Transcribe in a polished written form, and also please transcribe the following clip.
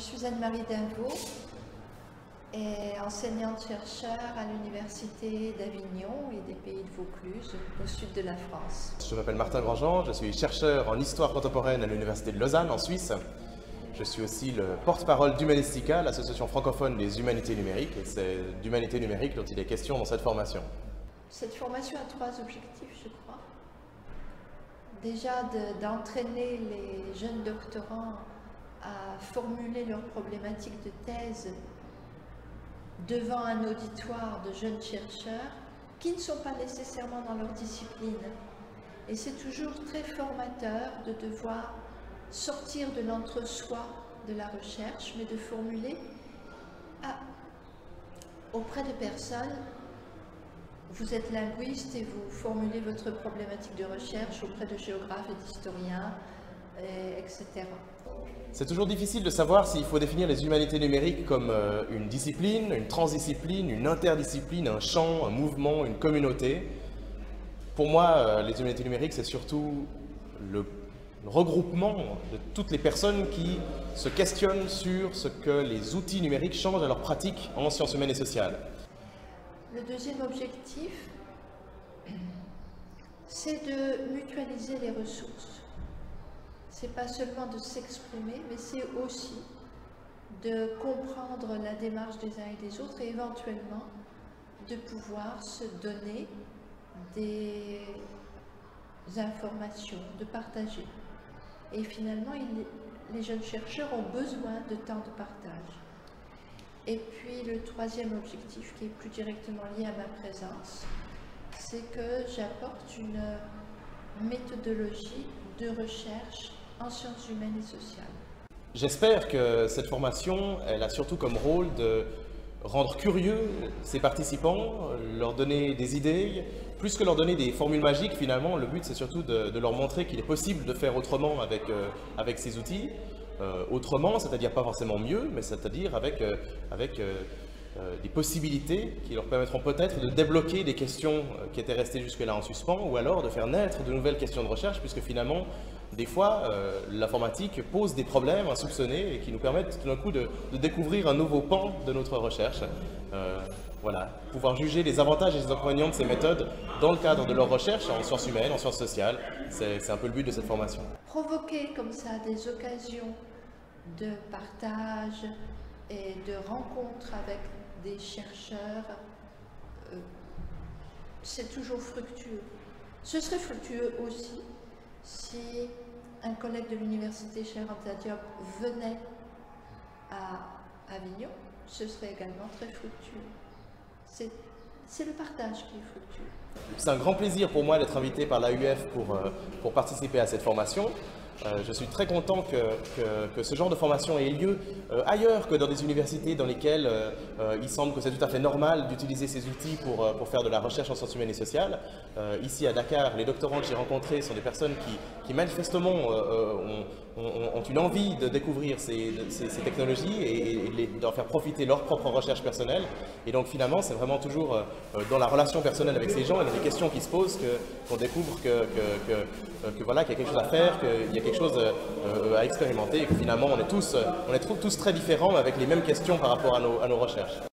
suis Anne-Marie Dinvaux et enseignante-chercheur à l'Université d'Avignon et des Pays de Vaucluse, au sud de la France. Je m'appelle Martin Grandjean, je suis chercheur en histoire contemporaine à l'Université de Lausanne, en Suisse. Je suis aussi le porte-parole d'Humanistica, l'association francophone des humanités numériques, et c'est d'humanité numérique dont il est question dans cette formation. Cette formation a trois objectifs, je crois. Déjà d'entraîner les jeunes doctorants à formuler leurs problématiques de thèse devant un auditoire de jeunes chercheurs qui ne sont pas nécessairement dans leur discipline. Et c'est toujours très formateur de devoir sortir de l'entre-soi de la recherche, mais de formuler auprès de personnes. Vous êtes linguiste et vous formulez votre problématique de recherche auprès de géographes et d'historiens, etc. C'est toujours difficile de savoir s'il faut définir les humanités numériques comme une discipline, une transdiscipline, une interdiscipline, un champ, un mouvement, une communauté. Pour moi, les humanités numériques, c'est surtout le regroupement de toutes les personnes qui se questionnent sur ce que les outils numériques changent à leur pratique en sciences humaines et sociales. Le deuxième objectif, c'est de mutualiser les ressources. C'est pas seulement de s'exprimer, mais c'est aussi de comprendre la démarche des uns et des autres et éventuellement de pouvoir se donner des informations, de partager. Et finalement, les jeunes chercheurs ont besoin de temps de partage. Et puis le troisième objectif, qui est plus directement lié à ma présence, c'est que j'apporte une méthodologie de recherche en sciences humaines et sociales. J'espère que cette formation, elle a surtout comme rôle de rendre curieux ces participants, leur donner des idées, plus que leur donner des formules magiques finalement. Le but, c'est surtout de leur montrer qu'il est possible de faire autrement avec ces outils. Autrement, c'est-à-dire pas forcément mieux, mais c'est-à-dire avec des possibilités qui leur permettront peut-être de débloquer des questions qui étaient restées jusque-là en suspens, ou alors de faire naître de nouvelles questions de recherche, puisque finalement, des fois, l'informatique pose des problèmes insoupçonnés et qui nous permettent tout d'un coup de découvrir un nouveau pan de notre recherche. Voilà, pouvoir juger les avantages et les inconvénients de ces méthodes dans le cadre de leur recherche en sciences humaines, en sciences sociales, c'est un peu le but de cette formation. Provoquer comme ça des occasions de partage et de rencontres avec des chercheurs, c'est toujours fructueux. Ce serait fructueux aussi si un collègue de l'université Cheikh Anta Diop venait à Avignon, ce serait également très fructueux. C'est le partage qui est fructueux. C'est un grand plaisir pour moi d'être invité par l'AUF pour participer à cette formation. Je suis très content que ce genre de formation ait lieu ailleurs que dans des universités dans lesquelles il semble que c'est tout à fait normal d'utiliser ces outils pour faire de la recherche en sciences humaines et sociales. Ici à Dakar, les doctorants que j'ai rencontrés sont des personnes qui manifestement ont une envie de découvrir ces technologies et d'en faire profiter leur propre recherche personnelle. Et donc finalement, c'est vraiment toujours dans la relation personnelle avec ces gens et dans les questions qui se posent qu'on découvre voilà, qu'il y a quelque chose à faire, qu'il y a quelque chose à expérimenter et que finalement on est tous très différents avec les mêmes questions par rapport à nos recherches.